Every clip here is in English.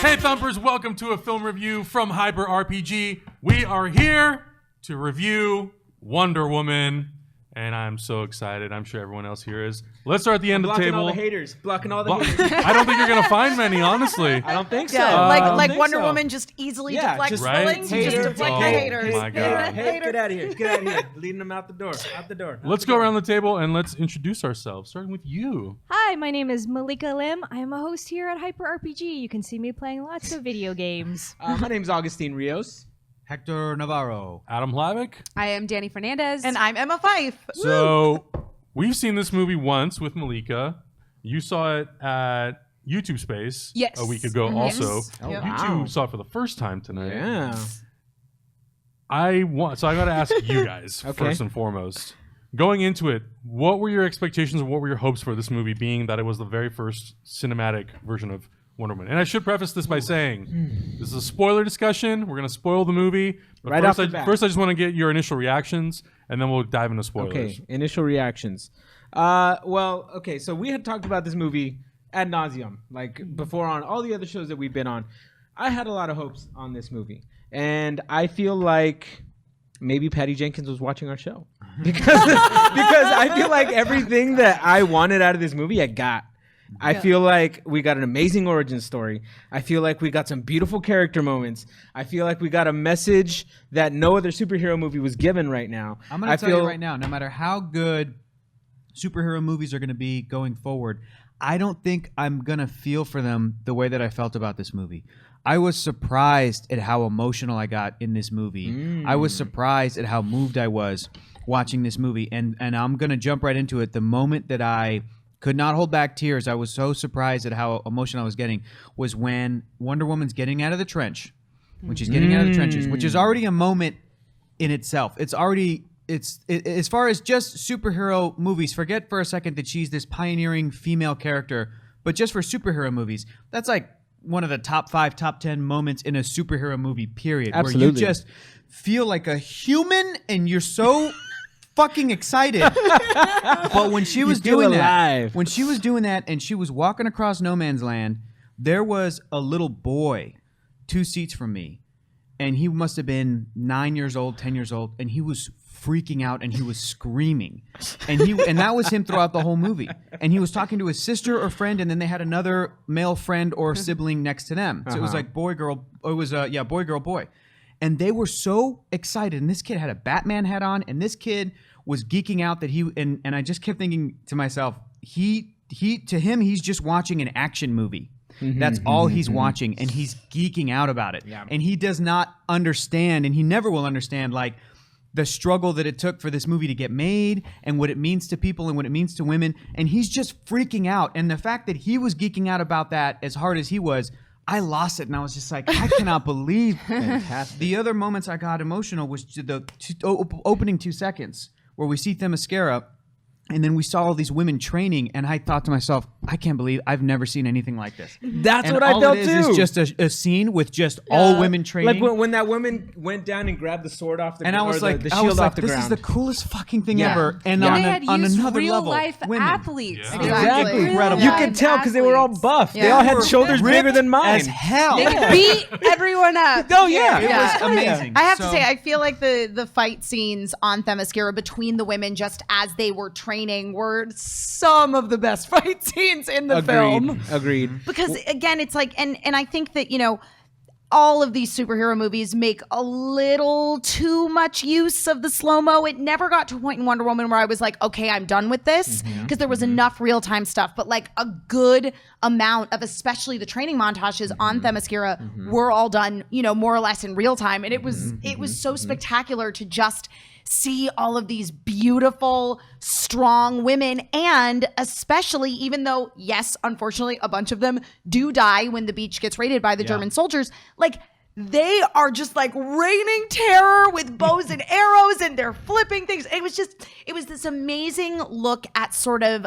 Hey Thumpers, welcome to a film review from Hyper RPG. We are here to review Wonder Woman, and I'm so excited. I'm sure everyone else here is. Let's start at the end of the table. Blocking all the haters. Blocking all the haters. I don't think you're going to find many, honestly. I don't think so. Yeah, like think Wonder so. Woman just easily Yeah, deflects just- villains. Right? Just Hater. deflect Oh, the haters. my God. Hey, get out of here. Get out of here. Leading them out the door. Out the door. Let's go around the table and let's introduce ourselves, starting with you. Hi, my name is Malika Lim. I am a host here at Hyper RPG. You can see me playing lots of video games. My name's Augustine Rios. Hector Navarro. Adam Hlavik. I am Danny Fernandez. And I'm Emma Fife. So, we've seen this movie once with Malika. You saw it at YouTube Space Yes. a week ago also. Oh, Yep. You wow. two saw it for the first time tonight. Yeah. So I got to ask you guys Okay. first and foremost. Going into it, what were your expectations and what were your hopes for this movie, being that it was the very first cinematic version of Wonder Woman? And I should preface this by saying this is a spoiler discussion. We're going to spoil the movie. But Right first, off the bat. first, I just want to get your initial reactions, and then we'll dive into spoilers. Okay. Initial reactions. So we had talked about this movie ad nauseum, like before on all the other shows that we've been on. I had a lot of hopes on this movie, and I feel like maybe Patty Jenkins was watching our show because I feel like everything that I wanted out of this movie, I got. I feel like we got an amazing origin story. I feel like we got some beautiful character moments. I feel like we got a message that no other superhero movie was given right now. I'm going to tell you right now, no matter how good superhero movies are going to be going forward, I don't think I'm going to feel for them the way that I felt about this movie. I was surprised at how emotional I got in this movie. I was surprised at how moved I was watching this movie. And I'm going to jump right into it. The moment that I could not hold back tears, I was so surprised at how emotional I was getting, was when Wonder Woman's getting out of the trench. When she's getting out of the trenches, which is already a moment in itself. It's as far as just superhero movies, forget for a second that she's this pioneering female character, but just for superhero movies, that's like one of the top 5, top 10 moments in a superhero movie, period. Absolutely. Where you just feel like a human and you're so fucking excited. But when she was doing that, and she was walking across no man's land, there was a little boy 2 seats from me, and he must have been 9 years old, 10 years old, and he was freaking out and he was screaming, and that was him throughout the whole movie. And he was talking to his sister or friend, and then they had another male friend or sibling next to them. So it was like boy girl. It was boy girl boy, and they were so excited. And this kid had a Batman hat on, and this kid was geeking out that and I just kept thinking to myself, to him he's just watching an action movie. That's all he's watching, and he's geeking out about it. Yeah. And he does not understand, and he never will understand, like, the struggle that it took for this movie to get made and what it means to people and what it means to women. And he's just freaking out. And the fact that he was geeking out about that as hard as he was, I lost it. And I was just like, I cannot believe. The other moments I got emotional was the opening 2 seconds where we see Themyscira, and then we saw all these women training, and I thought to myself, I can't believe I've never seen anything like this. That's and what I all felt it too. is just a scene with just all women training. Like when that woman went down and grabbed the sword off the and ground, I was or like, the shield off the this ground. is the coolest fucking thing Yeah. ever. And Yeah. on, they had on used another real level, life women. athletes. Yeah. They Exactly. were Incredible. You real could life tell because they were all athletes. buff. They Yeah. all They had were shoulders ripped bigger than mine. as hell. They could beat everyone up. Oh yeah. It was amazing. I have to So- say, I feel like the fight scenes on Themyscira between the women, just as they were training, were some of the best fight scenes in the film. Agreed. Because again, it's like, and I think that, all of these superhero movies make a little too much use of the slow-mo. It never got to a point in Wonder Woman where I was like, okay, I'm done with this, because there was enough real-time stuff. But like a good amount of, especially the training montages on Themyscira, were all done, more or less in real time. And it was so spectacular to just see all of these beautiful, strong women, and especially, even though, yes, unfortunately, a bunch of them do die when the beach gets raided by the German soldiers, like, they are just like raining terror with bows and arrows, and they're flipping things. It was this amazing look at sort of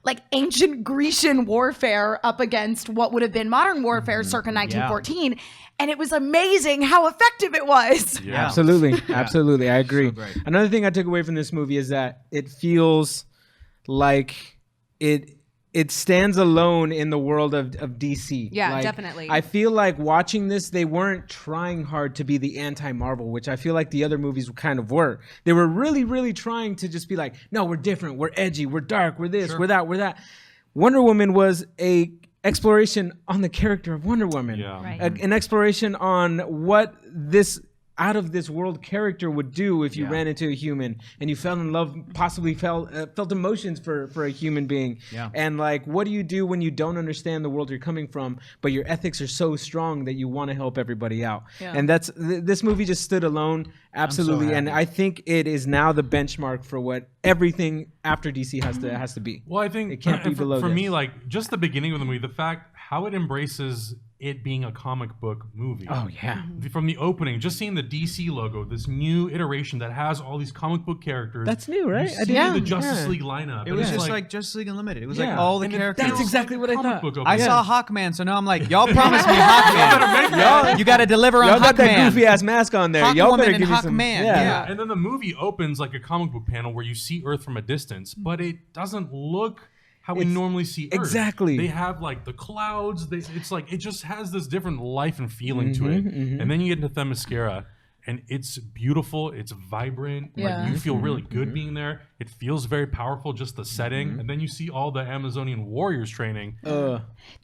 like ancient Grecian warfare up against what would have been modern warfare circa 1914. And it was amazing how effective it was. Yeah. Absolutely. I agree. So great. Another thing I took away from this movie is that it feels like it it stands alone in the world of DC. Yeah, Like, definitely. I feel like watching this, they weren't trying hard to be the anti-Marvel, which I feel like the other movies kind of were. They were really, really trying to just be like, no, we're different, we're edgy, we're dark, we're this, we're that, we're that. Wonder Woman was a exploration on the character of Wonder Woman. Yeah. Right. An exploration on what this out of this world character would do if you ran into a human and you fell in love, possibly felt emotions for a human being. Yeah. And like, what do you do when you don't understand the world you're coming from, but your ethics are so strong that you want to help everybody out? Yeah. And that's this movie just stood alone, absolutely. And happy. I think it is now the benchmark for what everything after DC has to be. Well, I think It can't be below for this. me, like just the beginning of the movie, the fact how it embraces it being a comic book movie. Oh yeah. From the opening, just seeing the DC logo, this new iteration that has all these comic book characters. That's new, right? You I see didn't- the Justice yeah. League lineup. It and was it's just like Justice League Unlimited. It was Yeah. like all the and it characters. That's exactly what I comic thought. book I opening. saw Hawkman, so now I'm like, y'all promised me Hawkman. Y'all- You got to deliver on Y'all got that Hawkman. goofy ass mask on there. Y'all Hawkwoman better and give me some. Hawkman, Yeah. yeah. And then the movie opens like a comic book panel where you see Earth from a distance, but it doesn't look how we It's- normally see Earth. exactly. They have like the clouds. It's like it just has this different life and feeling to it. And then you get into Themyscira, and it's beautiful. It's vibrant. Yeah. Like you feel really good being there. It feels very powerful, just the setting. And then you see all the Amazonian warriors training.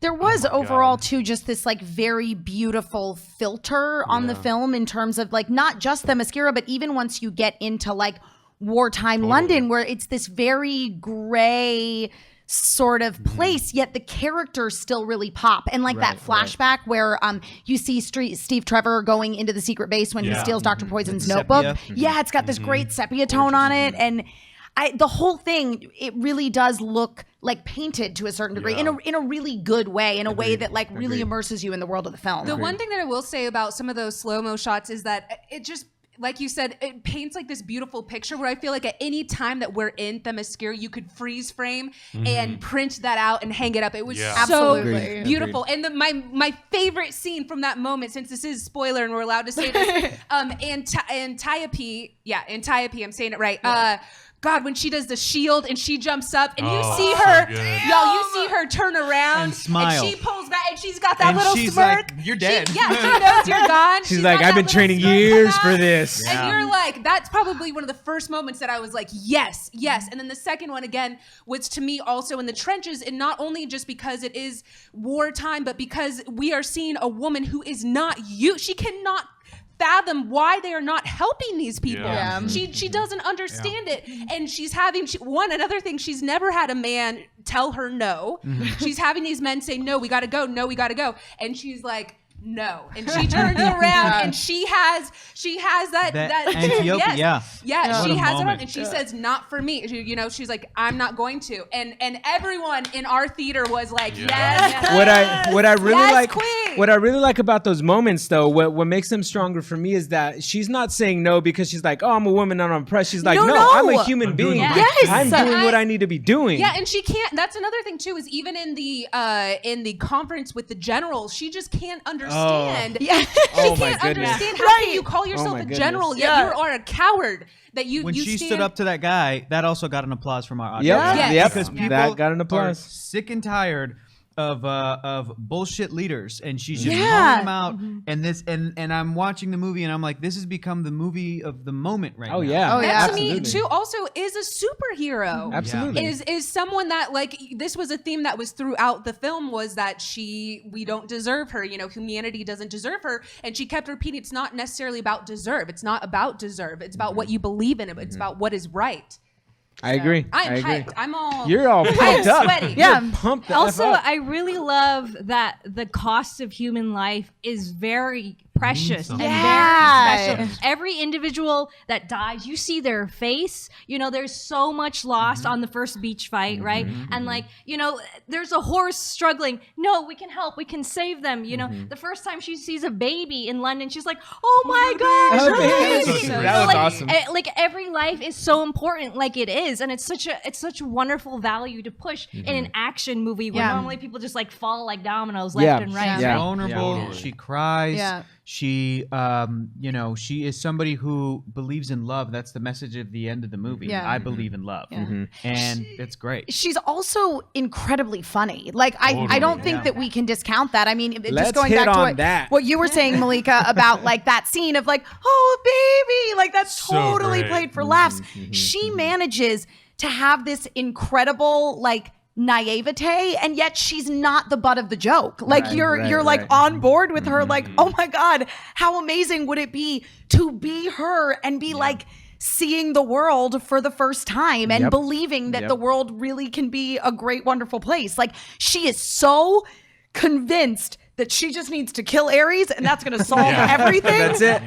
There was overall too just this like very beautiful filter on the film in terms of like not just Themyscira, but even once you get into like wartime London, where it's this very gray sort of place, yet the characters still really pop. And like that flashback where you see Steve Trevor going into the secret base when he Yeah. steals Dr. Poison's The notebook. sepia. Yeah, it's got this great sepia tone on it. And the whole thing, it really does look like painted to a certain degree in a really good way, in a way that like really immerses you in the world of the film. The one thing that I will say about some of those slow-mo shots is that it just, like you said, it paints like this beautiful picture where I feel like at any time that we're in Themyscira, you could freeze frame and print that out and hang it up. It was Yeah. so Absolutely. beautiful. And my favorite scene from that moment, since this is spoiler and we're allowed to say this, Antiope, I'm saying it right. God, when she does the shield and she jumps up and you Oh, see so her, good. y'all, you see her turn around And smile. and she pulls back and she's got that And little she's smirk. like, "You're dead." She knows you're gone. She's like, got I've been that little training smirk come years out. for this. Yeah. And you're like, that's probably one of the first moments that I was like, yes, yes. And then the second one again was to me also in the trenches, and not only just because it is wartime, but because we are seeing a woman who is not you. She cannot fathom why they are not helping these people. Yeah. Yeah. She doesn't understand it. And she's having another thing, she's never had a man tell her no. She's having these men say, no, we gotta go, no, we gotta go. And she's like, no. And she turns around and she has that Antiope, yes. yeah. What She a has it on moment. and she says, not for me. She's like, I'm not going to. And everyone in our theater was like, yes. What I really Yes, like queen. what I really like about those moments though, what makes them stronger for me is that she's not saying no because she's like, oh, I'm a woman and I'm oppressed. She's like, No, no, I'm a no. human I'm doing being. the right Yes. I'm doing what I need to be doing. Yeah, and she can't. That's another thing too. Is even in the conference with the generals, she just can't understand. Yeah. She Oh, my can't goodness. understand. How Right. can you call yourself my a goodness. general yet Yeah. you are a coward? That you When you she stand, stood up to that guy, that also got an applause from our Yep. audience. Yes. Yep. Because people That got an are applause. sick and tired of bullshit leaders, and she's just Yeah. calling them out. And I'm watching the movie, and I'm like, this has become the movie of the moment right Oh now. yeah. Oh, yeah. That to me Absolutely. too also is a superhero. Absolutely. Is someone that, like, this was a theme that was throughout the film, was that we don't deserve her, humanity doesn't deserve her, and she kept repeating, it's not necessarily about deserve, it's not about deserve, it's about what you believe in, it's about what is right. I agree. I'm I agree. hyped. I'm all You're all pumped up. sweaty. Yeah. You're pumped the Also, F up. I really love that the cost of human life is very precious and Yeah. very special. Every individual that dies, you see their face. There's so much lost on the first beach fight, right? And there's a horse struggling. No, we can help. We can save them. The first time she sees a baby in London, she's like, "Oh my gosh, Oh, a baby." baby!" That was awesome. Like every life is so important, like it is, and it's such a wonderful value to push in an action movie where Yeah. normally people just like fall like dominoes left Yeah. and right. She's Yeah. vulnerable. Totally. She cries. Yeah. She, she is somebody who believes in love. That's the message of the end of the movie. Yeah. I believe in love, and it's great. She's also incredibly funny. Like I don't think that we can discount that. I mean, Let's just going hit back on to that. what you were saying, Malika, about like that scene of like, oh baby, like that's So totally great. played for laughs. She manages to have this incredible like naivete, and yet she's not the butt of the joke. Like you're like on board with her. Like, oh my god, how amazing would it be to be her and be like seeing the world for the first time and believing that the world really can be a great, wonderful place. Like she is so convinced that she just needs to kill Ares and that's going to solve everything. That's it.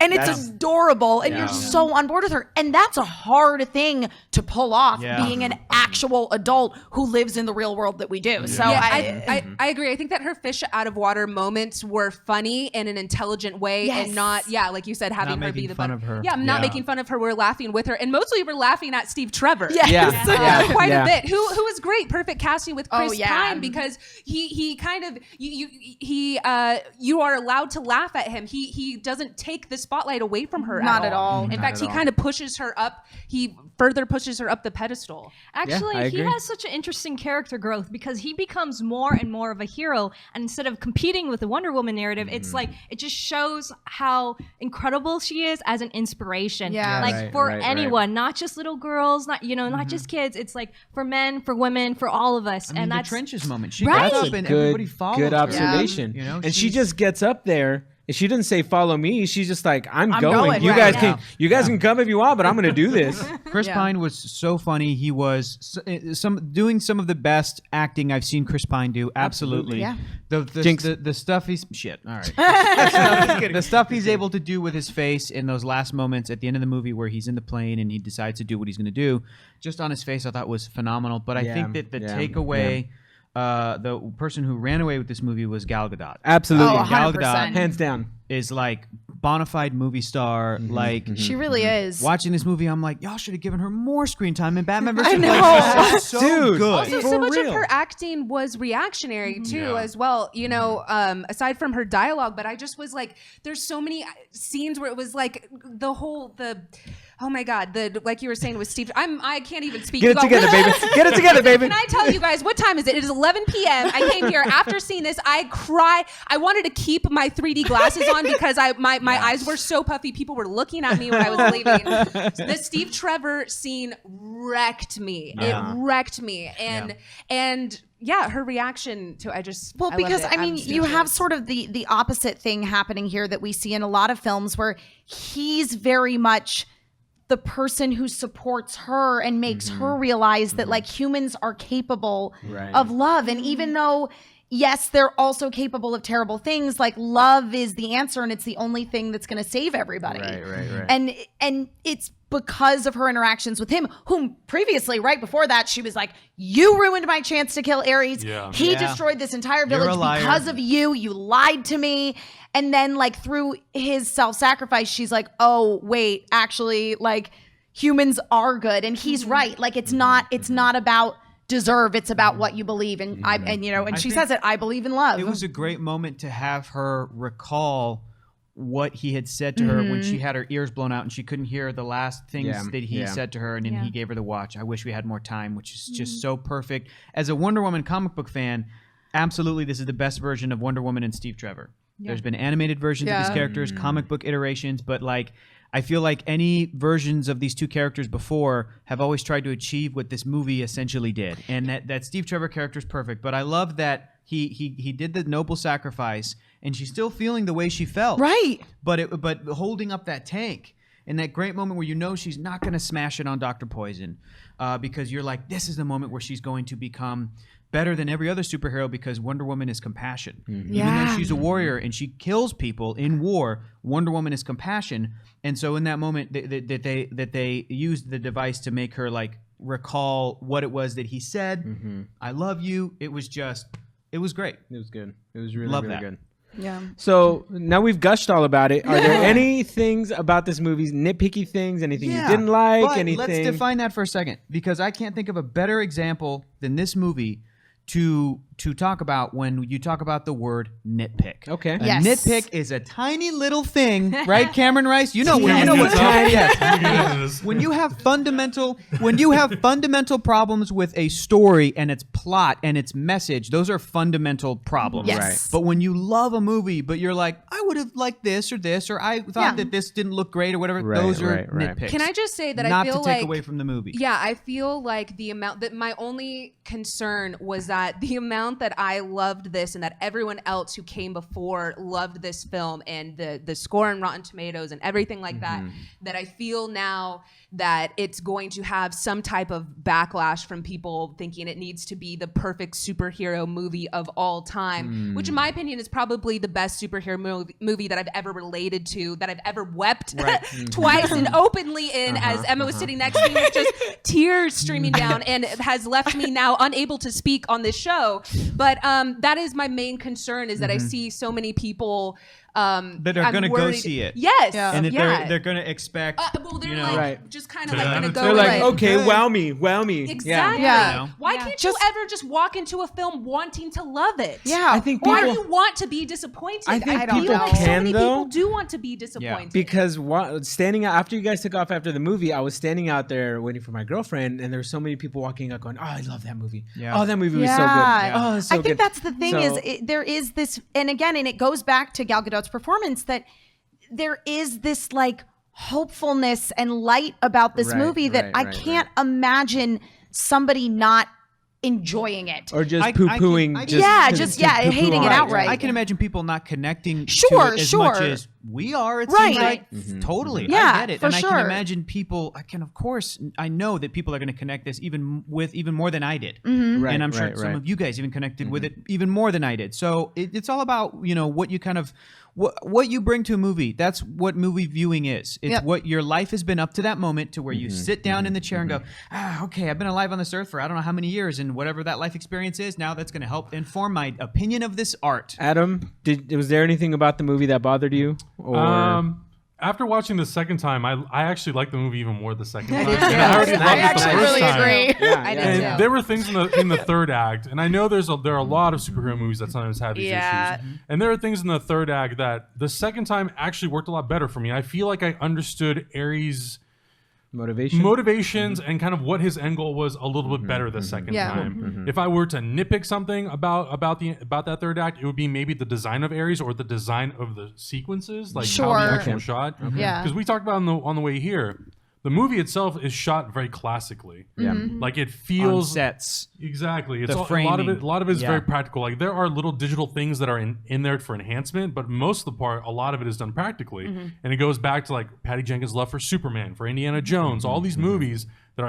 And it's adorable, and you're so on board with her. And that's a hard thing to pull off, being an actual adult who lives in the real world that we do. So I agree. I think that her fish out of water moments were funny in an intelligent way, and not, like you said, having her be the fun of her. Yeah, not making fun of her. We're laughing with her, and mostly we're laughing at Steve Trevor. Quite a bit. Who was great, perfect casting with Chris Pine, because he kind of you are allowed to laugh at him. He doesn't take the spotlight away from her Not at all. In fact, he kind of pushes her up. He further pushes her up the pedestal. Actually, he has such an interesting character growth because he becomes more and more of a hero. And instead of competing with the Wonder Woman narrative, it's like it just shows how incredible she is as an inspiration. Yeah. Like for anyone, not just little girls, not just kids. It's like for men, for women, for all of us. I mean, and the that's trenches moment. She Right. gets up and everybody follows Good her. observation. You know, and she she's- just gets up there. And she didn't say follow me. She's just like, I'm going. going You right guys now. can come if you want, but I'm gonna do this. Chris Pine was so funny. He was doing some of the best acting I've seen Chris Pine do. Absolutely. Yeah. The stuff he's shit. All right. The stuff he's able to do with his face in those last moments at the end of the movie where he's in the plane and he decides to do what he's going to do, just on his face, I thought was phenomenal. But I think that the takeaway. The person who ran away with this movie was Gal Gadot. Absolutely. Oh, Gal 100%. Gadot Hands down. is like bona fide movie star. Like she really is. watching this movie, I'm like, y'all should have given her more screen time in Batman vs. I know. Superman. She's so Dude. good. Also, so much of her acting was reactionary too, as well. You know, aside from her dialogue, but I just was like, there's so many scenes where it was like oh my God, like you were saying with Steve. I can't even speak. Get it together, baby. Get it together, baby. Can I tell you guys what time is it? It is 11 p.m. I came here after seeing this. I cried. I wanted to keep my 3D glasses on because my eyes were so puffy. People were looking at me when I was leaving. The Steve Trevor scene wrecked me. It wrecked me. And her reaction to I loved because it. I mean, I'm you have speechless. sort of the opposite thing happening here that we see in a lot of films where he's very much the person who supports her and makes her realize that like humans are capable of love. And even though, yes, they're also capable of terrible things, like love is the answer and it's the only thing that's going to save everybody. Right. And it's because of her interactions with him, whom previously, right before that, she was like, you ruined my chance to kill Ares. Yeah. He destroyed this entire You're village a liar. because of you. You lied to me. And then like through his self-sacrifice, she's like, oh, wait, actually, like humans are good. And he's right. Like it's not about deserve. It's about what you believe. And she says it, I believe in love. It was a great moment to have her recall what he had said to her when she had her ears blown out and she couldn't hear the last things that he said to her, and then he gave her the watch. I wish we had more time, which is just so perfect. As a Wonder Woman comic book fan, absolutely this is the best version of Wonder Woman and Steve Trevor. There's been animated versions of these characters, comic book iterations, but like I feel like any versions of these two characters before have always tried to achieve what this movie essentially did. And that Steve Trevor character is perfect. But I love that he did the noble sacrifice and she's still feeling the way she felt. Right. But holding up that tank in that great moment where you know she's not going to smash it on Dr. Poison because you're like, this is the moment where she's going to become better than every other superhero because Wonder Woman is compassion. Even though she's a warrior and she kills people in war, Wonder Woman is compassion. And so in that moment that they used the device to make her like recall what it was that he said. I love you. It was great. It was good. It was really, Love really that. good. Yeah. So now we've gushed all about it. Are there any things about this movie, nitpicky things, anything you didn't like, but anything? Let's define that for a second because I can't think of a better example than this movie to to talk about when you talk about the word nitpick. Okay. A Yes. nitpick is a tiny little thing, right, Cameron Rice? You know what? Cameron You know what? gets up. Yes. When you have fundamental problems with a story and its plot and its message, those are fundamental problems. Yes. Right. But when you love a movie, but you're like, I would have liked this, or I thought that this didn't look great, or whatever. Right, those are right. nitpicks. Can I just say that not I feel to take like away from the movie? Yeah, I feel like the amount that my only concern was that the amount that I loved this and that everyone else who came before loved this film and the score on Rotten Tomatoes and everything like that I feel now that it's going to have some type of backlash from people thinking it needs to be the perfect superhero movie of all time, which in my opinion is probably the best superhero movie that I've ever related to, that I've ever wept twice and openly in, as Emma was sitting next to me with just tears streaming down, and has left me now unable to speak on this show. But that is my main concern, is that I see so many people that are going to go see it. Yes. And that they're going to expect. Well, they're you know, like Right. just kind of like going to go. They're like, okay, good. wow me. Exactly. Yeah. You know? Why Yeah. can't you ever just walk into a film wanting to love it? Yeah. I think Why do people- you want to be disappointed? I think feel people like so can, many though. people do want to be disappointed. Because standing out after you guys took off after the movie, I was standing out there waiting for my girlfriend, and there were so many people walking up going, "Oh, I love that movie. Yeah. Oh, that movie was so good. Yeah. Oh, it's so I think good." that's the thing So- there is this, and again, and it goes back to Gal Gadot's performance, that there is this like hopefulness and light about this Right, movie that right, I right, can't imagine somebody not enjoying it. or just I can- poo-pooing. I can- just Yeah, to- just- to yeah, poo-poo hating on it outright. I can imagine people not connecting Sure, to it as sure. much as we are. It Right. seems like Mm-hmm. totally. Yeah, I get it, for and I sure. can imagine people. Of course, I know that people are going to connect this even more than I did, Right, and I'm sure right, some right. of you guys even connected with it even more than I did. So it's all about what you kind of. What you bring to a movie, that's what movie viewing is. It's Yep. what your life has been up to that moment, to where you sit down in the chair and go, okay, I've been alive on this earth for I don't know how many years, and whatever that life experience is, now that's going to help inform my opinion of this art. Adam, was there anything about the movie that bothered you? Or After watching the second time, I actually liked the movie even more the second time. did And too. I already I loved it the actually first really time. agree. I did And too. there were things in the third act, and I know there are a lot of superhero movies that sometimes have these issues. And there are things in the third act that the second time actually worked a lot better for me. I feel like I understood Ares' motivations and kind of what his end goal was a little bit better the second Yeah. time. If I were to nitpick something about that third act, it would be maybe the design of Ares or the design of the sequences, like how Sure. the actual shot. Yeah. Because we talked about on the way here. The movie itself is shot very classically. Yeah. Like it On feels sets. exactly. It's The a lot framing. of it is Yeah. very practical. Like there are little digital things that are in there for enhancement, but most of the part, a lot of it is done practically. And it goes back to like Patty Jenkins' love for Superman, for Indiana Jones, all these movies that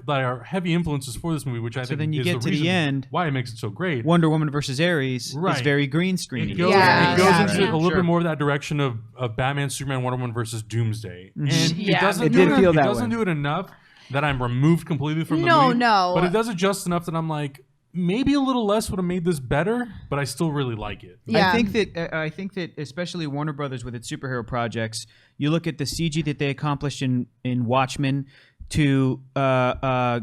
are heavy influences for this movie, which I think then you is get the to the reason end, why it makes it so great. Wonder Woman versus Ares is Right. very green screen. It goes, Yeah. it goes Yeah. into Yeah. a little bit more of that direction of Batman, Superman, Wonder Woman versus Doomsday, and Yeah. it doesn't It do did it, feel it that doesn't way. do it enough that I'm removed completely from the No, movie. no. But it does it just enough that I'm like, maybe a little less would have made this better, but I still really like it. Yeah. I think that especially Warner Brothers with its superhero projects, you look at the CG that they accomplished in Watchmen, to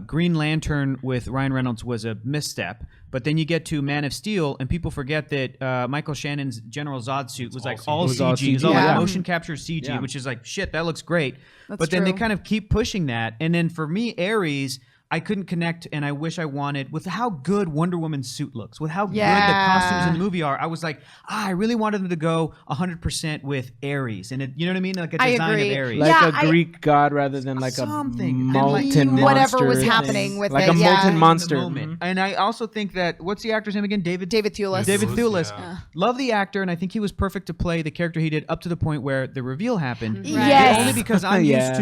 Green Lantern with Ryan Reynolds was a misstep. But then you get to Man of Steel, and people forget that Michael Shannon's General Zod suit was like all CG. It was all CG. It was all CG. like Yeah. motion capture CG, Yeah. which is like, shit, that looks great. That's but then they true. kind of keep pushing that. And then for me, Ares, I couldn't connect, and I wish I wanted, with how good Wonder Woman's suit looks, with how good the costumes in the movie are. I was like, I really wanted them to go 100% with Ares, and you know what I mean, like a I design agree. of Ares. like Yeah, a Greek god rather than like Something. a Then, like, molten whatever monster was thing. happening with like it, a yeah. molten In the monster. moment. And I also think that, what's the actor's name again? David Thewlis. David Thewlis. Yeah. Love the actor, and I think he was perfect to play the character he did up to the point where the reveal happened. Yes. Only because I'm Yeah.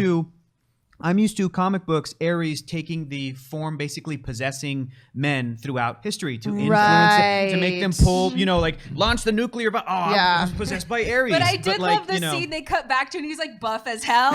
I'm used to comic books, Ares taking the form, basically possessing men throughout history to influence it, to make them Right. pull, like launch the nuclear bomb. Oh, Yeah. I was possessed by Ares. But I did like, love the scene they cut back to, and he's like buff as hell.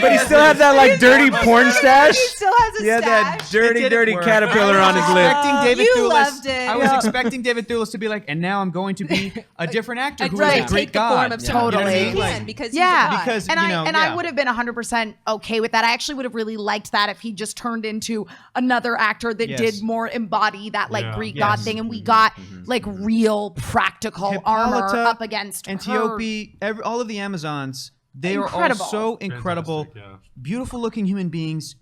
But he still has that like dirty porn stash. He still has a He had that stash. dirty caterpillar on his lip. You loved it. I was expecting David Thewlis to be like, and now I'm going to be a different actor who is Right, a Greek take the god. form of Totally. something Like, can because Yeah, he's a god. Because, and I would have been 100% okay with that. I actually would have really liked that if he just turned into another actor that did more embody that like Greek god thing, and we got like real practical armor up against Antiope, all of the Amazons. They are all so incredible, beautiful looking human beings,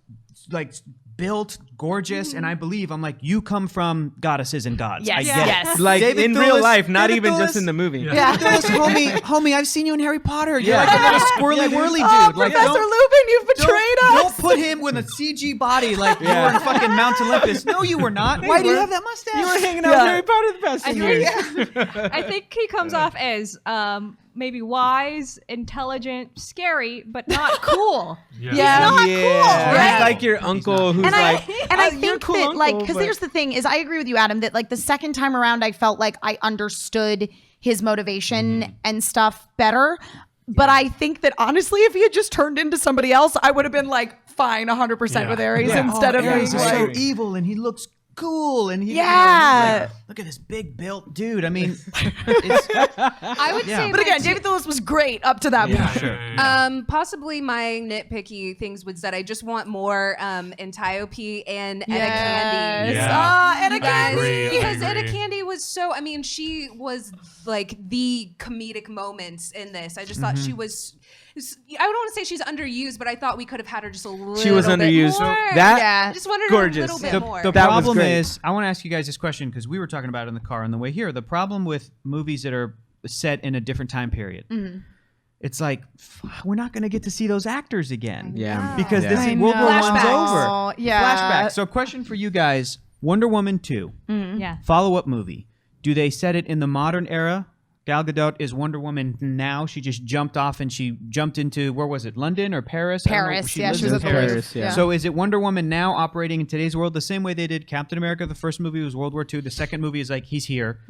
like built, gorgeous, and I believe I'm like, you come from goddesses and gods. Yes, I get it. Like David in Thewlis- real life, not David even Thewlis- just in the movie. Yeah. homie, I've seen you in Harry Potter. You're like a little squirrely whirly dude. Oh, Like, Professor Lupin, you've betrayed us. Don't put him with a CG body like you were in fucking Mount Olympus. No, you were not. Why do you have that mustache? You were hanging out with Harry Potter the past few years. I think he comes off as maybe wise, intelligent, scary, but not cool. Yeah. He's not Yeah. cool, right? He's like your uncle who's like, I "Oh, you're think cool that uncle, like because but-" here's the thing is I agree with you, Adam, that like the second time around I felt like I understood his motivation and stuff better. But I think that honestly, if he had just turned into somebody else, I would have been like fine 100% with Ares instead of Ares being is so like, evil and he looks cool and he Yeah. like, look at this big built dude. I mean, it's, I would say, But again, David Thewlis was great up to that point. possibly my nitpicky things was that I just want more Antiope and Etta Candy. Etta You guys, Candy. because Etta Candy was so. I mean, she was like the comedic moments in this. I just thought she was. I don't want to say she's underused, but I thought we could have had her just a little. She was bit underused. more. That I just wanted gorgeous. a little bit the, more. the That was problem great. is, I want to ask you guys this question because we were talking about it in the car on the way here. The problem with movies that are set in a different time period, it's like we're not going to get to see those actors again. Yeah. Because this I is World War I's Flashbacks. over. Yeah. Flashback. So, question for you guys: Wonder Woman 2, Yeah. follow-up movie. Do they set it in the modern era? Gal Gadot is Wonder Woman now. She just jumped off and she jumped into, where was it, London or Paris? I don't know. Paris, She yeah, lives she was in at the Paris. Louvre. Yeah. So is it Wonder Woman now operating in today's world the same way they did Captain America? The first movie was World War II. The second movie is like, he's here.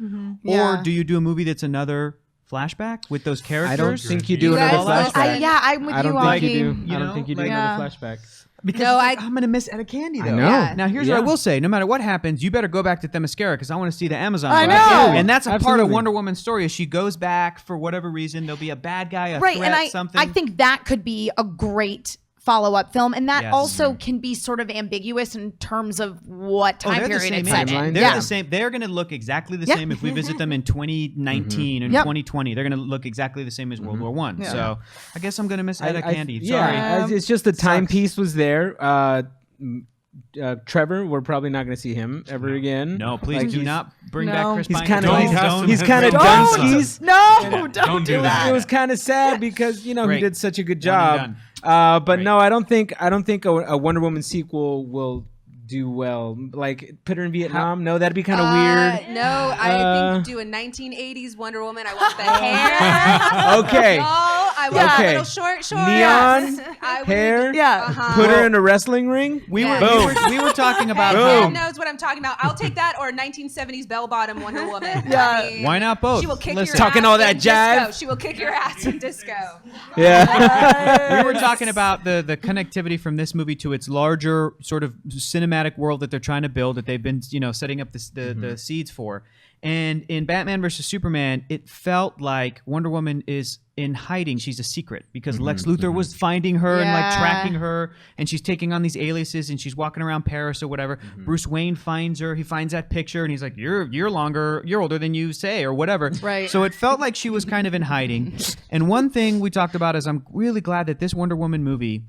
Yeah. Or do you do a movie that's another flashback with those characters? I don't think you do You another guys flashback. listen. I'm with I don't you, think you Augie. do. You I don't know, think you do like- another flashback. Because No, it's like, I'm going to miss Etta Candy, though. I know. Yeah. Now, here's what I will say. No matter what happens, you better go back to Themyscira because I want to see the Amazon. I fight. know. And that's a part Absolutely. of Wonder Woman's story is she goes back for whatever reason. There'll be a bad guy, a Right, threat, and something. I think that could be a great follow-up film, and that Yes. also can be sort of ambiguous in terms of what time they're the period same it's set age. in. They're Yeah. the same. They're going to look exactly the Yeah. same if we visit them in 2019 and Yep. 2020. They're going to look exactly the same as World War One. Yeah. So I guess I'm going to miss Etta Candy. Yeah, Sorry. it's just the timepiece Sucks. was there. Trevor, we're probably not going to see him ever again. No, please Like, do he's- not bring No. back Chris He's Pine. kind Don't of cast him he's as kind of Red Dunskies. No, Don't do that. It was kind of sad because he Great. did such a good One and job. done. But Great. no, I don't think a Wonder Woman sequel will do well. Like put her in Vietnam. No, that'd be kind of weird. No, I think do a 1980s Wonder Woman. I want the hair. Okay. No, I want Okay. a little short. Neon I would- hair. Yeah. Uh-huh. Put her in a wrestling ring. We Yeah. were we were talking about Hey, Boom. Ken knows what I'm talking about. I'll take that or a 1970s bell-bottom Wonder Woman. Yeah. I mean, Why not both? She will kick Listen. your Talking ass all that in disco. jive. She will kick your ass in disco. Yeah. we were talking about the connectivity from this movie to its larger sort of cinematic world that they're trying to build, that they've been setting up the seeds for. And in Batman versus Superman, it felt like Wonder Woman is in hiding. She's a secret because Lex Luthor was finding her and like Yeah. tracking her, and she's taking on these aliases and she's walking around Paris or whatever. Bruce Wayne finds her. He finds that picture and he's like, "You're older than you say," or whatever. Right. So it felt like she was kind of in hiding. And one thing we talked about is I'm really glad that this Wonder Woman movie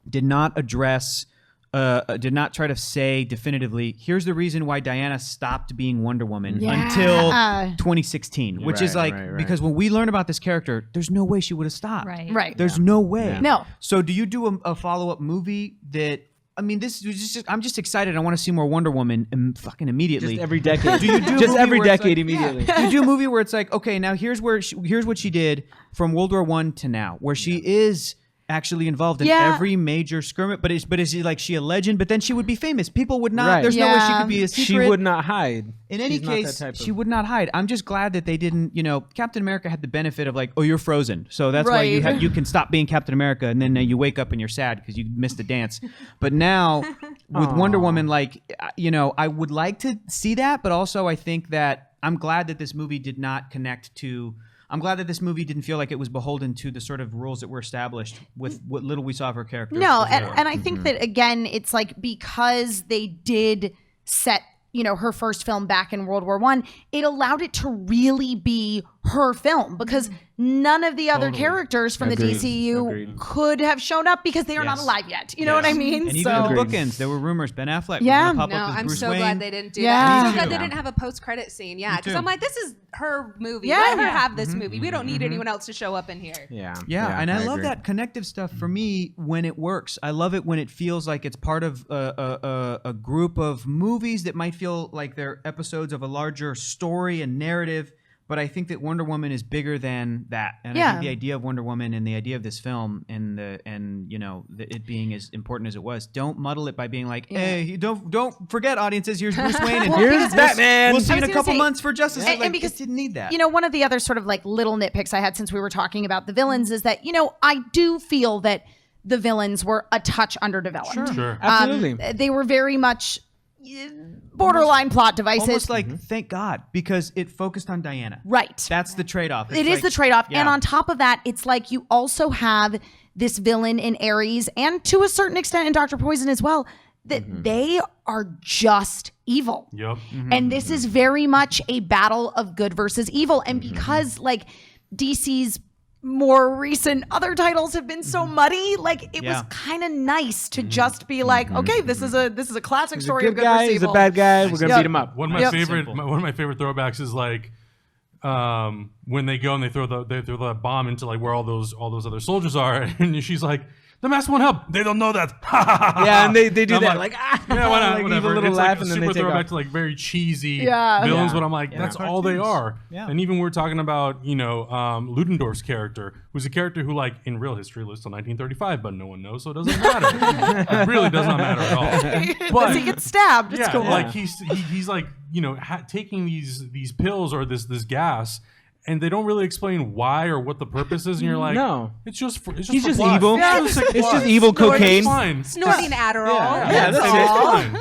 did not address. Did not try to say definitively, here's the reason why Diana stopped being Wonder Woman until 2016, which is like, right. because when we learn about this character, there's no way she would have stopped. Right. There's no way. No. So do you do a follow-up movie that, I mean, this is just, I'm just excited. I want to see more Wonder Woman fucking immediately. Just every decade. Do you do a just movie every where it's decade like- immediately? you do a movie where it's like, okay, now here's what she did from World War I to now, where she is actually involved in Yeah. every major skirmish, but is she a legend? But then she would be famous. People would not. Right. There's no way she Yeah. could be a secret. She would not hide. In any She's not that case, type of- she would not hide. I'm just glad that they didn't. Captain America had the benefit of like, oh, you're frozen, so that's why Right. you can stop being Captain America, and then you wake up and you're sad because you missed the dance. But now with Wonder Woman, like, I would like to see that, but also I think that I'm glad that this movie did not connect to. I'm glad that this movie didn't feel like it was beholden to the sort of rules that were established with what little we saw of her character. No, and I think that again, it's like because they did set her first film back in World War I, it allowed it to really be her film because none of the other characters from the DCU could have shown up because they are not alive yet. You know what I mean? And even in the bookends, there were rumors Ben Affleck was Yeah. going to pop No, up as I'm Bruce so Wayne. glad they didn't do Yeah. that. I'm so Me glad too. they didn't have a post-credit scene. Yeah, because too. I'm like, this is her movie. Yeah. Let her Yeah. have this movie. We don't need anyone else to show up in here. Yeah. Yeah, and I love agree. that connective stuff for me when it works. I love it when it feels like it's part of a group of movies that might feel like they're episodes of a larger story and narrative. But I think that Wonder Woman is bigger than that, and I think the idea of Wonder Woman and the idea of this film and it being as important as it was, don't muddle it by being like, hey, don't forget, audiences, here's Bruce Wayne and Here's Batman. We'll see I in was a gonna couple say- months for Justice League. and Like, because, it didn't need that. one of the other sort of like little nitpicks I had since we were talking about the villains is that, I do feel that the villains were a touch underdeveloped. Sure. Absolutely. They were very much borderline plot devices. Almost like, thank God, because it focused on Diana. Right. That's the trade-off. It is the trade-off. Yeah. And on top of that, it's like you also have this villain in Ares and to a certain extent in Dr. Poison as well, that they are just evil. Yep. And this is very much a battle of good versus evil. And because like DC's more recent other titles have been so muddy, like it was kind of nice to just be like, okay, this is a classic story of good guy, versus he's a evil. bad guy. We're gonna beat him up. One of my favorite throwbacks is like when they go and they throw the bomb into like where all those other soldiers are, and she's like, the mask won't help. They don't know that. Yeah, and they do I'm that like, yeah, yeah, why not? like Whatever. evil little It's laugh like a and then super they take throwback off. to like very cheesy Yeah. villains, Yeah. but I'm like, that's all they are. Yeah. And even we're talking about Ludendorff's character, who's a character who like in real history lives till 1935, but no one knows, so it doesn't matter. It really does not matter at all. But Unless he gets stabbed. It's yeah, cool. like he's like taking these pills or this gas. And they don't really explain why or what the purpose is, and you're like, No. it's just He's for just plot. evil. Yeah, it's It's just evil cocaine. It's fine. Snorting Adderall. Yeah, that's it. It's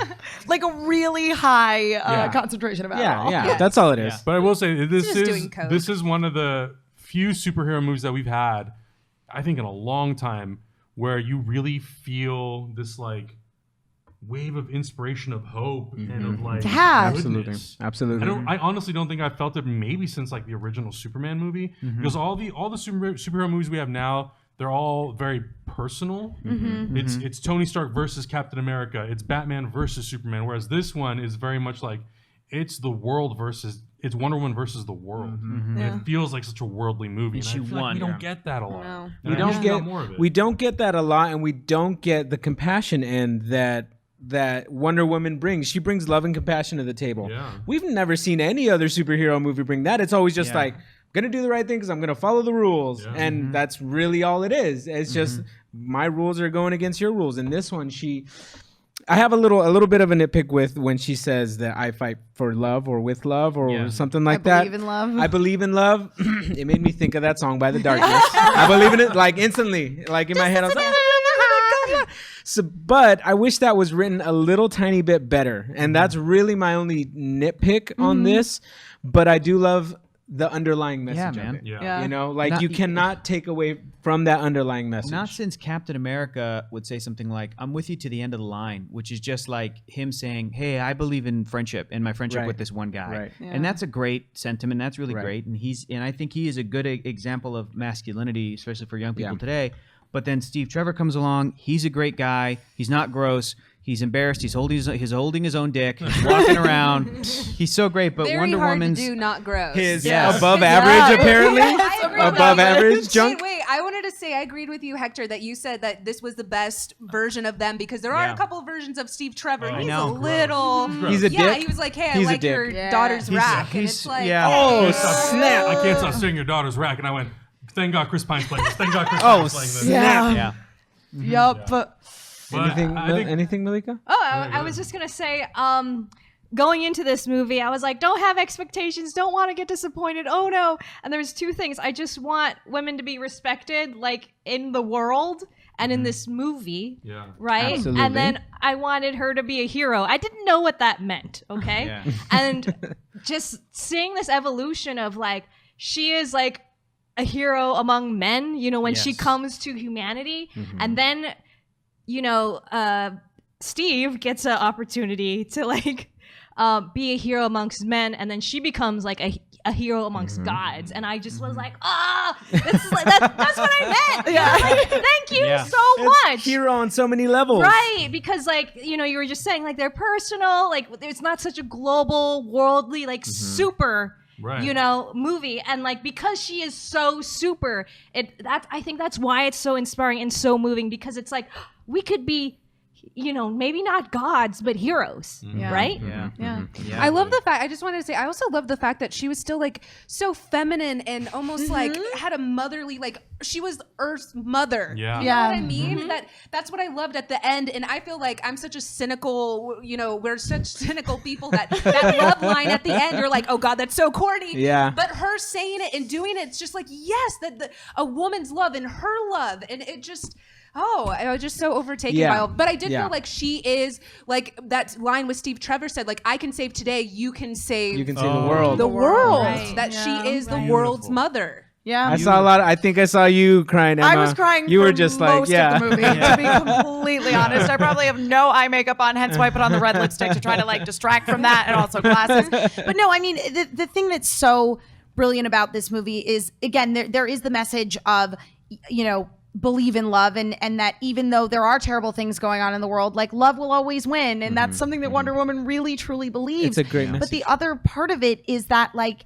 fine. like a really high Yeah. concentration of alcohol. Yeah, that's all it is. But I will say just doing coke. this is one of the few superhero movies that we've had, I think, in a long time, where you really feel this like wave of inspiration, of hope, and of like Yeah. goodness. Absolutely. I honestly don't think I felt it maybe since like the original Superman movie, because all the superhero movies we have now, they're all very personal. It's Tony Stark versus Captain America. It's Batman versus Superman. Whereas this one is very much like it's Wonder Woman versus the world. And it feels like such a worldly movie. And she I feel like won. we don't get that a lot. No. And We I wish don't we got get more of it. we don't get that a lot, and we don't get the compassion end that Wonder Woman brings. She brings love and compassion to the table. Yeah. We've never seen any other superhero movie bring that. It's always just Yeah. like, I'm gonna do the right thing because I'm gonna follow the rules, and that's really all it is. It's just my rules are going against your rules. And this one, I have a little bit of a nitpick with when she says that I fight for love or with love or something like that. believe in love. I believe in love. It made me think of that song by The Darkness. I believe in it like instantly, like in my head. I was like, so, but I wish that was written a little tiny bit better, and that's really my only nitpick on this. But I do love the underlying message man. of it. Yeah. You know, like you cannot take away from that underlying message. Not since Captain America would say something like, I'm with you to the end of the line, which is just like him saying, hey, I believe in friendship and my friendship Right. with this one guy. Right. And that's a great sentiment. That's really Right. great. And I think he is a good example of masculinity, especially for young people today. But then Steve Trevor comes along. He's a great guy. He's not gross. He's embarrassed. He's holding his own dick. He's walking around. He's so great. But Very Wonder hard Woman's to do, not gross. His Yes. above average, apparently. I agree with Above you. average junk. Wait, I wanted to say I agreed with you, Hector, that you said that this was the best version of them because there are Yeah. a couple of versions of Steve Trevor. And I he's know. a little. He's a Yeah, dick. he was like, hey, He's a I like dick. your Yeah. daughter's rack. And he's- it's like, yeah. Oh, I snap. can't stop saying your daughter's rack, and I went, thank God Chris Pine's playing this. Thank God Chris Oh, Pine's playing this. Yeah. yeah. Yup. But Anything, Malika? Oh, I was just gonna say, going into this movie, I was like, don't have expectations, don't want to get disappointed. Oh no! And there's two things. I just want women to be respected, like in the world and in this movie, Yeah. right? Absolutely. And then I wanted her to be a hero. I didn't know what that meant. Okay, Yeah. and just seeing this evolution of like she is like a hero among men, you know, when she Yes. comes to humanity. And then, you know, Steve gets an opportunity to like be a hero amongst men, and then she becomes like a hero amongst gods. And I just was like, this is like that's what I meant. Yeah. Like, thank you Yeah. so much. Hero on so many levels. Right, because like, you know, you were just saying like they're personal, like it's not such a global, worldly, like super, Right. you know, movie. And like because she is so super, I think that's why it's so inspiring and so moving, because it's like we could be, you know, maybe not gods, but heroes, right? Yeah. Yeah. Yeah. I love the fact. I just wanted to say. I also love the fact that she was still like so feminine and almost like had a motherly, like she was Earth's mother. Yeah. You know what I mean? That's what I loved at the end. And I feel like I'm such a cynical. You know, we're such cynical people that love line at the end. You're like, oh God, that's so corny. Yeah. But her saying it and doing it, it's just like yes, that a woman's love and her love, and it just. Oh, I was just so overtaken by all. But I did feel like she is like that line with Steve Trevor said, like, I can save today, you can save You can save the world. the world. Right. That she is the world's mother. Yeah. I saw a lot. I think I saw you crying, Emma. I was crying. You for were just like, most yeah. of the movie. To be completely honest, I probably have no eye makeup on, hence why I put on the red lipstick to try to like distract from that, and also glasses. But no, I mean the thing that's so brilliant about this movie is again there is the message of, you know, believe in love, and that even though there are terrible things going on in the world, like love will always win, and that's something that Wonder Woman really truly believes. It's a great message. But the other part of it is that like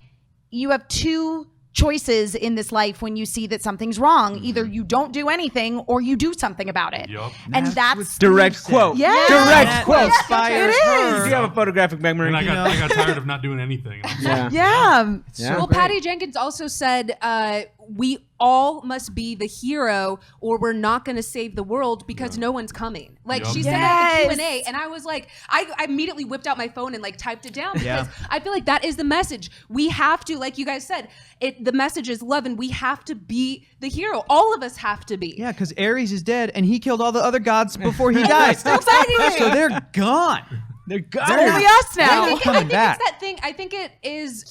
you have two choices in this life when you see that something's wrong. Either you don't do anything or you do something about it. Yup. And that's Direct quote. Yeah. Direct quote. Inspires her. You do have a photographic memory. And I got tired of not doing anything. Yeah. Yeah. Yeah. Well, Patty Jenkins also said, we all must be the hero or we're not going to save the world because no one's coming. Like Yup. she said that at the Yes. Q&A, and I was like, I immediately whipped out my phone and like typed it down because Yeah. I feel like that is the message. We have to, like you guys said, the message is love, and we have to be the hero. All of us have to be. Yeah, because Ares is dead, and he killed all the other gods before he died. Exactly. So they're gone. They're gone. It's only us now. I think coming back. it's that thing. I think it is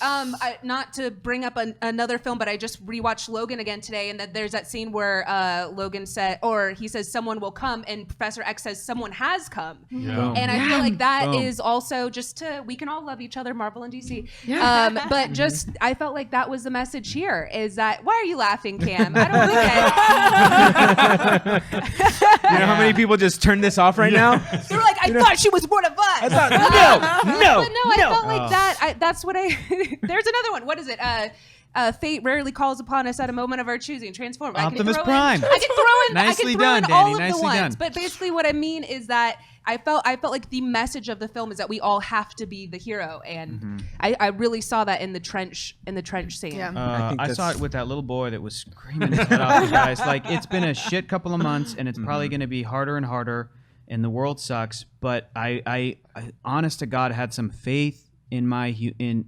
not to bring up another film, but I just rewatched Logan again today, and that there's that scene where Logan said, or he says, "Someone will come," and Professor X says, "Someone has come." Yeah. And I feel like that Boom. is also just we can all love each other, Marvel and DC. But just I felt like that was the message here. Is that why are you laughing, Cam? I don't get it. You know how many people just turned this off right now? They're like, I thought she was one of us. I thought, no. But no, I felt like that. That's what I. There's another one. What is it? Fate rarely calls upon us at a moment of our choosing. Transform. Optimus I can Prime. throw in. Nicely I can throw done, in all Danny. of Nicely the ones. done. But basically, what I mean is that I felt like the message of the film is that we all have to be the hero, and I really saw that in the trench scene. Yeah. I saw it with that little boy that was screaming his head off, you guys. Like, it's been a shit couple of months, and it's probably going to be harder and harder, and the world sucks. But I honest to God, had some faith in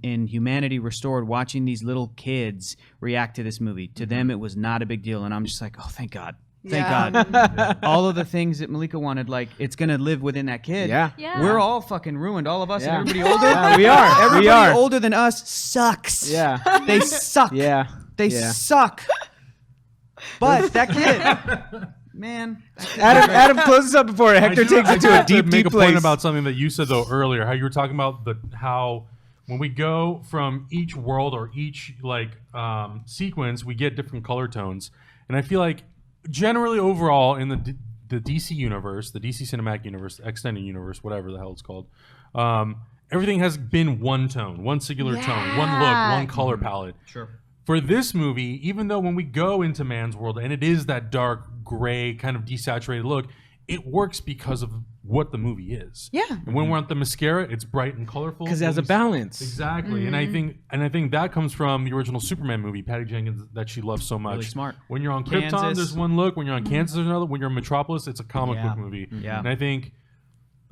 in humanity restored watching these little kids react to this movie. To them, it was not a big deal, and I'm just like, oh, thank God. Thank God. All of the things that Malika wanted, like, it's going to live within that kid. Yeah. Yeah. We're all fucking ruined. All of us Yeah. and everybody older. Yeah, we are. Everybody We are. older than us sucks. Yeah. They suck. Yeah. They Yeah. suck. But that kid, man. Adam, close this up before Hector takes it to a have deep, make deep a point place. about something that you said though earlier. How you were talking about how when we go from each world or each sequence, we get different color tones, and I feel like generally overall in the DC universe, the DC cinematic universe, extended universe, whatever the hell it's called, everything has been one tone, one singular tone, one look, one color palette. Sure. For this movie, even though when we go into Man's World and it is that dark gray kind of desaturated look, it works because of what the movie is. Yeah. And when we're at the mascara, it's bright and colorful. Because it has a balance. Exactly. And I think that comes from the original Superman movie, Patty Jenkins, that she loves so much. Really smart. When you're on Krypton, Kansas. there's one look. When you're on Kansas, there's another. When you're in Metropolis, it's a comic book movie. Yeah. And I think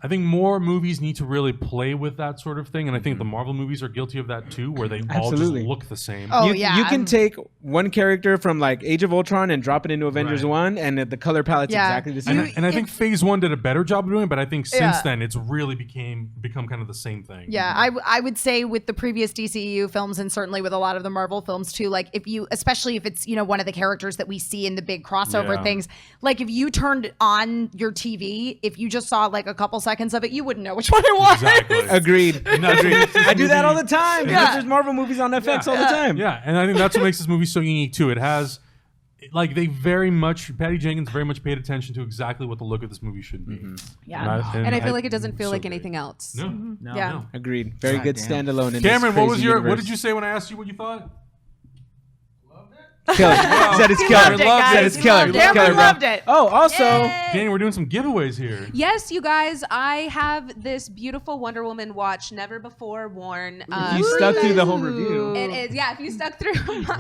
I think more movies need to really play with that sort of thing, and I think the Marvel movies are guilty of that too, where they all just Absolutely. look the same. Oh, you, yeah. you can take one character from like Age of Ultron and drop it into Avengers Right. 1, and the color palette's Yeah. exactly the same. And I think Phase 1 did a better job of doing it, but I think since Yeah. then it's really become kind of the same thing. Yeah, I would say with the previous DCEU films and certainly with a lot of the Marvel films too, like if you, especially if it's, one of the characters that we see in the big crossover Yeah. things, like if you turned on your TV, if you just saw like a couple seconds of it, you wouldn't know which one it was. Exactly. Agreed. And that's what makes this I do that movie- all the time. Yeah. Because there's Marvel movies on FX all the time. Yeah, and I think that's what makes this movie so unique too. It has, like, Patty Jenkins very much paid attention to exactly what the look of this movie should be. Yeah. And I feel like it doesn't feel so like great. anything else. No. No. Yeah. No. Agreed. Very God good damn. standalone. In Cameron, this what crazy what universe. did you say when I asked you what you thought? Killer. He said it's killer. Loved it, guys. Said it's He killer. loved it. It's killer, Cameron bro. loved it. Oh, also, Danny, we're doing some giveaways here. Yes, you guys, I have this beautiful Wonder Woman watch, never before worn. you stuck through the whole review. It is, yeah. If you stuck through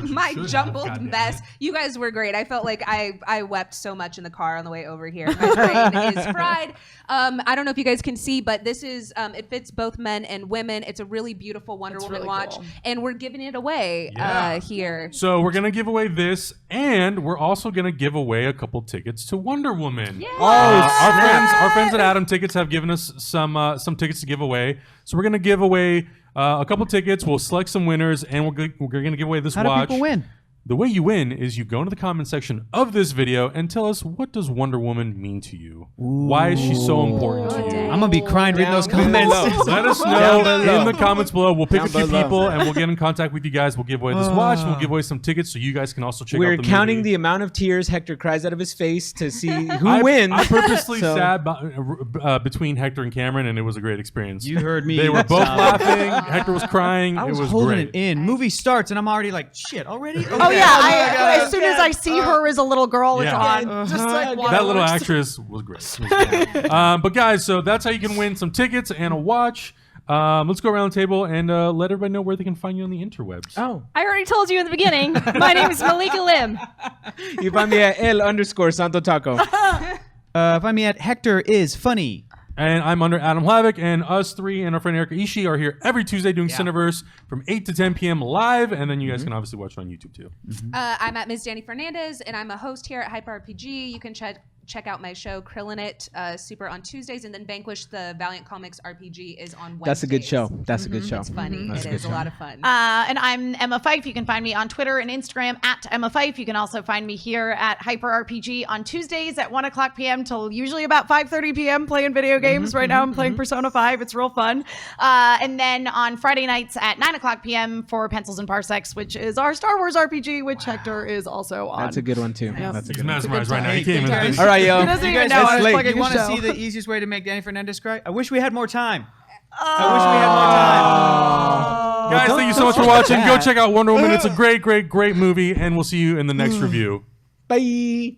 my should have, jumbled goddamn mess, it. you guys were great. I felt like I wept so much in the car on the way over here. My brain is fried. I don't know if you guys can see, but this is it fits both men and women. It's a really beautiful Wonder Woman really watch, cool. and we're giving it away Yeah. here. So we're gonna give away this, and we're also gonna give away a couple tickets to Wonder Woman. Our friends at Adam Tickets have given us some tickets to give away. So we're gonna give away a couple tickets. We'll select some winners, and we're gonna give away this How do watch. people win? The way you win is you go into the comment section of this video and tell us, what does Wonder Woman mean to you? Why is she so important to you? I'm gonna be crying reading those comments. Let us know Down below. in the comments below. We'll pick Down a few below. people and we'll get in contact with you guys. We'll give away this watch. We'll give away some tickets so you guys can also check out we're the counting movie. the amount of tears Hector cries out of his face to see who I wins. I purposely So- sat between Hector and Cameron, and it was a great experience. You heard me. They were both Solid. laughing. Hector was crying. I was it was holding great. it in. Movie starts and I'm already like, shit, already? Oh yeah, as soon as I see her as a little girl, it's Yeah. on. Just like That little actress was great. It was great. But guys, so that's how you can win some tickets and a watch. Let's go around the table and let everybody know where they can find you on the interwebs. Oh, I already told you in the beginning. My name is Malika Lim. you find me at L_Santo Taco. Find me at Hector is funny. And I'm under Adam Hlavik, and us three and our friend Erica Ishii are here every Tuesday doing Cineverse from 8 to 10 p.m. live, and then you guys can obviously watch it on YouTube too. I'm at Ms. Danny Fernandez, and I'm a host here at Hyper RPG. You can check out my show Krillin' It Super on Tuesdays, and then Vanquish the Valiant Comics RPG is on Wednesdays. That's a good show. That's a good show. It's funny. It is a lot of fun. And I'm Emma Fife. You can find me on Twitter and Instagram at Emma Fife. You can also find me here at Hyper RPG on Tuesdays at 1 o'clock p.m. till usually about 5:30 p.m. playing video games. Right now I'm playing Persona 5. It's real fun. And then on Friday nights at 9 o'clock p.m. for Pencils and Parsecs, which is our Star Wars RPG, which Hector is also on. That's a good one too. That's a He's good one. mesmerized right now. He can't even think. All right, yo. He doesn't even guys, know I that's was late. plugging You his want to show. see the easiest way to make Danny Fernandez cry? I wish we had more time. I wish we had more time. Guys, thank you so much for watching. Go check out Wonder Woman. It's a great, great, great movie, and we'll see you in the next review. Bye.